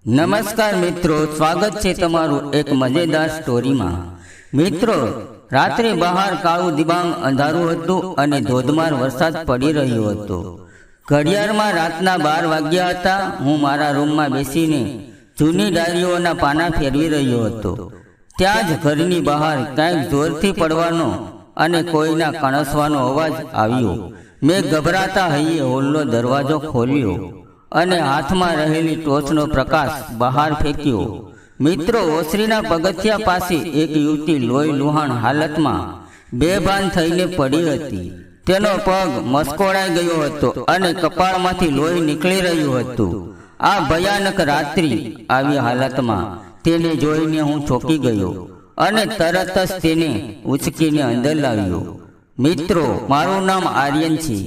નમસ્કાર મિત્રો, સ્વાગત છે તમારું એક મજેદાર સ્ટોરીમાં। મિત્રો, રાત્રે બહાર કાળું દિબાંગ અંધારું હતું અને ધોધમાર વરસાદ પડી રહ્યો હતો। ઘડિયાળમાં રાતના 12 વાગ્યા હતા। હું મારા રૂમમાં બેસીને જૂની ડાયરીઓના પાના ફેરવી રહ્યો હતો। ત્યાં જ ઘરની બહાર કંઈક જોરથી પડવાનો અને કોઈના કણસવાનો અવાજ આવ્યો। મેં ગભરાતા હૈયે હોલનો દરવાજો ખોલ્યો અને હાથમાં રહેલી ટોર્ચનો પ્રકાશ બહાર ફેંક્યો। મિત્રો, ઓસરીના પગથિયા પાસે એક યુવતી લોહી લુહાણ હાલતમાં બેભાન થઈને પડી હતી। તેનો પગ મસ્કોડાઈ ગયો હતો અને કપાળમાંથી લોહી નીકળી રહ્યું હતું। આ ભયાનક રાત્રિ આવી હાલતમાં તેને જોઈને હું ચોંકી ગયો અને તરત જ તેને ઉચકીને અંદર લાવ્યો। મિત્રો, મારું નામ આર્યન છે।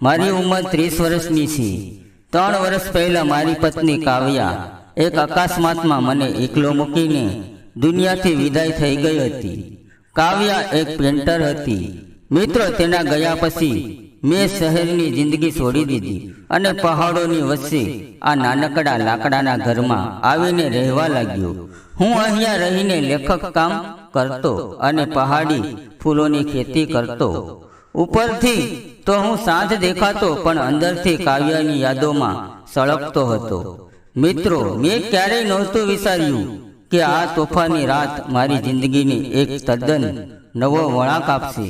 મારી ઉંમર 30 વર્ષની છે। 3 વર્ષ પહેલાં મારી પત્ની કાવ્યા એક અકસ્માતમાં મને એકલો મૂકીને દુનિયાથી વિદાય થઈ ગઈ હતી। કાવ્યા એક પેન્ટર હતી। મિત્રો, તેના ગયા પછી મેં શહેરની જિંદગી છોડી દીધી અને પહાડોની વચ્ચે આ નાનકડા લાકડાના ઘરમાં આવીને રહેવા લાગ્યો। હું અહીંયા રહીને લેખક કામ કરતો અને પહાડી ફૂલોની ખેતી કરતો। ઉપરથી તો હું શાંત દેખાતો, પણ અંદરથી કાવ્યાની યાદોમાં સળગતો હતો। મિત્રો, મેં ક્યારેય નહોતું વિચાર્યું કે આ તોફાની રાત મારી જિંદગીને એક તદ્દન નવો વળાંક આપશે।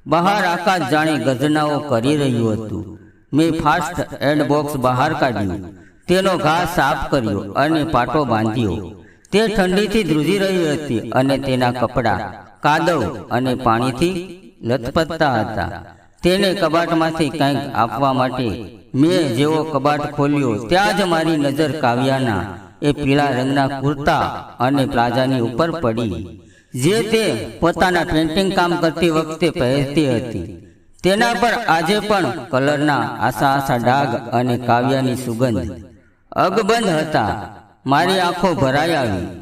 બહાર આકાશ જાણે ગર્જનાઓ કરી રહ્યું હતું। મેં ફાસ્ટ એડ બોક્સ બહાર કાઢ્યું, તેનો ઘા સાફ કર્યો અને પાટો બાંધ્યો। તે ઠંડીથી ધ્રુજી રહી હતી અને તેના કપડાં કાદવ અને પાણીથી લથપથતા હતા। તેને કબાટમાંથી કંઈક આપવા માટે મેં જેવો કબાટ ખોલ્યો, ત્યાં જ મારી નજર કાવ્યાના એ પીળા રંગના કુર્તા અને પ્લાઝાની ઉપર પડી, જે તે પોતાના પેઇન્ટિંગ કામ કરતી વખતે પહેરતી હતી। તેના પર આજે પણ કલરના આસા આસા ડાઘ અને કાવ્યાની સુગંધ અગબંધ હતા। મારી આંખો ભરાઈ આવી।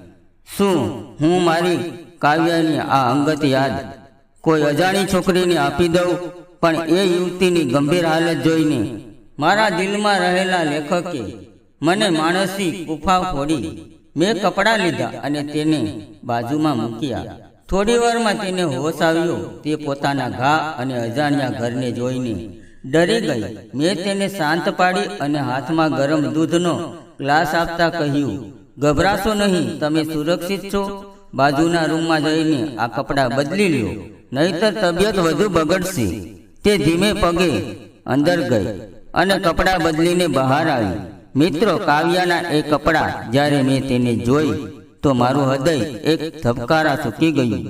શું હું મારી કાવ્યાની આ અંગત યાદ કોઈ અજાણી છોકરીને આપી દઉં? પણ એ યુવતીની ગંભીર હાલત જોઈને મારા દિલમાં રહેલા લેખકે મને માણસી ગુફા ફોડી। મેં કપડાં લીધા અને તેને બાજુમાં મૂક્યા। થોડી વારમાં તેને હોશ આવ્યો। તે પોતાના ઘા અને અજાણ્યા ઘરને જોઈને ડરી ગઈ। મેં તેને શાંત પાડી અને હાથમાં ગરમ દૂધનો ગ્લાસ આપતા કહ્યું, ગભરાશો નહીં, તમે સુરક્ષિત છો। બાજુના રૂમમાં જઈને આ કપડાં બદલી લ્યો, નહીતર તબિયત વધુ બગડશે। તે ધીમે પગે અંદર ગઈ અને કપડાં બદલીને બહાર આવી। મિત્રો, કાવ્યાના એ કપડાં જ્યારે મેં તેને જોઈ તો મારું હૃદય એક ધબકારા ચૂકી ગયું।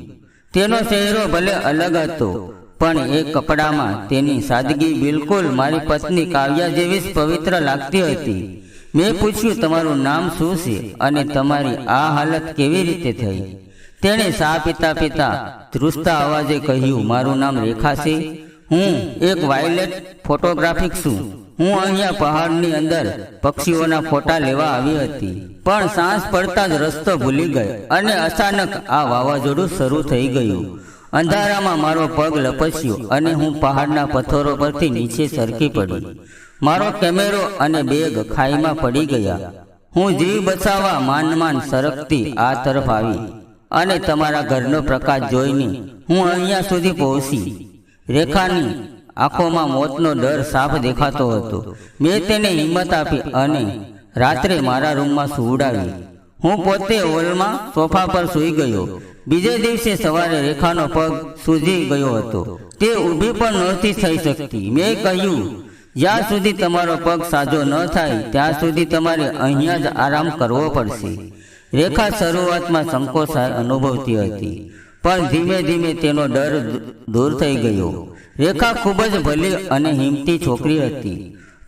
તેનો ચહેરો ભલે અલગ હતો, પણ એ કપડામાં તેની સાદગી બિલકુલ મારી પત્ની કાવ્યા જેવી જ પવિત્ર લાગતી હતી। મેં પૂછ્યું, તમારું નામ શું છે અને તમારી આ હાલત કેવી રીતે થઈ? તેણે સા પીતા પીતા ધ્રુસતા અવાજે કહ્યું, મારું નામ રેખા છે। હું એક વાયલેટ ફોટોગ્રાફિક છું। હું અહીંયા પહાડની અંદર પક્ષીઓના ફોટા લેવા આવી હતી, પણ સાંજ પડતા જ રસ્તો ભૂલી ગઈ અને અચાનક આ વાવાઝોડું શરૂ થઈ ગયું। અંધારામાં મારો પગ લપસ્યો અને હું પહાડના પથ્થરો પરથી નીચે સરકી પડી। મારો કેમેરો અને બેગ ખાઈમાં પડી ગયા। હું જીવ બચાવવા માંડ સરકતી આ તરફ આવી અને તમારા ઘરનો પ્રકાશ જોઈને હું અહીંયા સુધી પહોંચી। રેખાની આંખોમાં મોતનો ડર સાફ દેખાતો હતો। મેં તેને હિંમત આપી અને રાત્રે મારા રૂમમાં સુવડાવી। હું પોતે હોલમાં સોફા પર સૂઈ ગયો। બીજે દિવસે સવારે રેખાનો પગ સૂજી ગયો હતો। તે ઊભી પણ નહોતી થઈ શકતી। મેં કહ્યું, જ્યાં સુધી તમારો પગ સાજો ન થાય ત્યાં સુધી તમારે અહીંયા જ આરામ કરવો પડશે। રેખા શરૂઆતમાં સંકોચ અનુભવતી હતી, પણ ધીમે ધીમે તેનો ડર દૂર થઈ ગયો। રેખા ખૂબ જ ભલી અને હિંમતી છોકરી હતી।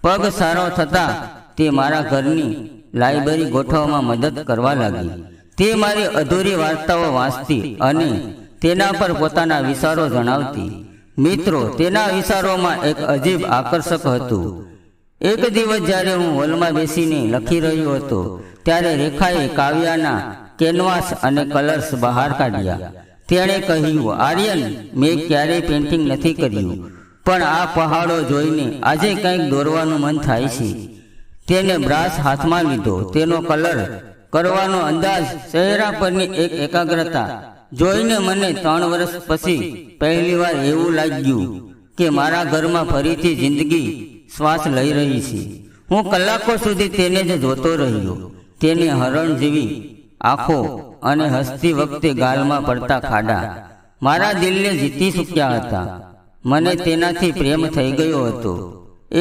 પગ સારો થતાં તે મારા ઘરની લાઇબ્રેરી ગોઠવવામાં મદદ કરવા લાગી। તે મારી અધૂરી વાર્તાઓ વાંચતી અને તેના પર પોતાના વિચારો જણાવતી। મિત્રો, તેના વિચારોમાં એક અજીબ આકર્ષક હતું। એક દિવસ જ્યારે હું હોલમાં બેસીને લખી રહ્યો હતો, ત્યારે રેખાએ કાવ્યાના કેનવાસ અને કલર્સ બહાર કાઢ્યા। તેણે કહ્યું, આર્યન, મેં ક્યારેય પેઇન્ટિંગ નથી કર્યું, પણ આ પહાડો જોઈને આજે કંઈક દોરવાનું મન થાય છે। તેને બ્રાસ હાથમાં લીધો. તેનો કલર કરવાનો અંદાજ, ચહેરા પરની એક એકાગ્રતા જોઈને મને 3 વર્ષ પછી પહેલીવાર એવું લાગ્યું કે મારા ઘરમાં ફરીથી જિંદગી શ્વાસ લઈ રહી છે. હું કલાકો સુધી તેને જ જોતો રહ્યો. તેની હરણ જેવી આંખો અને હસતી વખતે ગાલમાં પડતા ખાડા મારા દિલને જીતી ચૂક્યા હતા. મને તેનાથી પ્રેમ થઈ ગયો હતો.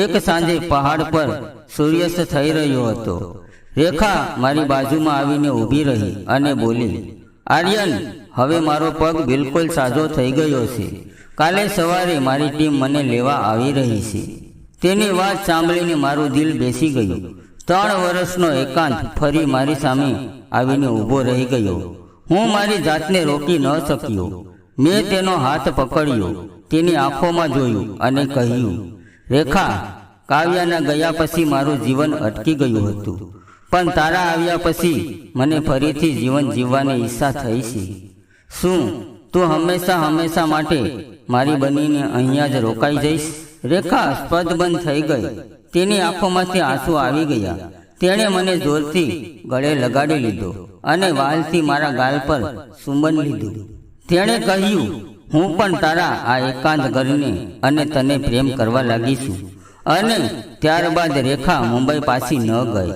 એક સાંજે પહાડ પર સૂર્યાસ્ત થઈ રહ્યો હતો. રેખા મારી બાજુમાં આવીને ઊભી રહી અને બોલી, આર્યન, હવે મારો પગ બિલકુલ સાજો થઈ ગયો છે. કાલે સવારે મારી ટીમ મને લેવા આવી રહી છે. તેની વાત સાંભળીને મારું દિલ બેસી ગયું. 3 વર્ષનો એકાંત ફરી મારી સામે આવીને ઊભો રહી ગયો. હું મારી જાતને રોકી ન શક્યો. મેં તેનો હાથ પકડ્યો, તેની આંખોમાં જોયું અને કહ્યું, રેખા, કાવ્યાના ગયા પછી મારું જીવન અટકી ગયું હતું, પણ તારા આવ્યા પછી મને ફરીથી જીવન જીવવાની ઈચ્છા થઈ છે. શું તું હંમેશા માટે મારી બનીને અહીંયા જ રોકાઈ જઈશ? રેખા સ્પદબંધ થઈ ગઈ. તેની આંખોમાંથી આંસુ આવી ગયા. તેણે મને જોરથી ગળે લગાડી લીધો અને વાલથી મારા ગાલ પર ચુંબન લીધું. તેણે કહ્યું, હું પણ તારા આ એકાંત ઘરને અને તને પ્રેમ કરવા લાગી છું. અને ત્યારબાદ રેખા મુંબઈ પાછી ન ગઈ.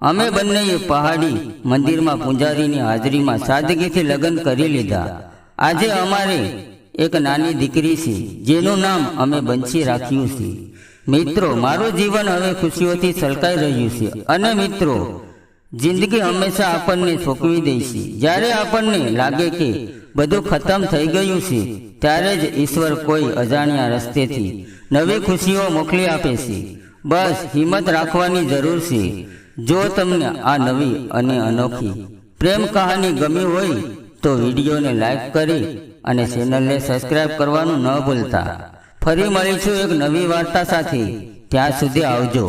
અમે બંનેએ પહાડી મંદિરમાં પૂજારીની હાજરીમાં સાદગીથી લગ્ન કરી લીધા. આજે અમારે એક નાની દીકરી છે, જેનું નામ અમે બંસી રાખ્યું છે. મિત્રો, મારું જીવન હવે ખુશીઓથી છલકાઈ રહ્યું છે. અને મિત્રો, જિંદગી હંમેશા આપણને ઠોકવી દે છે. જ્યારે આપણને લાગે કે બધું ખતમ થઈ ગયું છે, ત્યારે જ ઈશ્વર કોઈ અજાણ્યા રસ્તેથી નવી ખુશીઓ મોકલી આપે છે. બસ હિંમત રાખવાની જરૂર છે. જો તમને આ નવી અને અનોખી પ્રેમ કહાની ગમી હોય તો વિડીયોને લાઈક કરી અને ચેનલને સબસ્ક્રાઈબ કરવાનું ન ભૂલતા. ફરી મળીશું એક નવી વાર્તા સાથે. ત્યાં સુધી આવજો.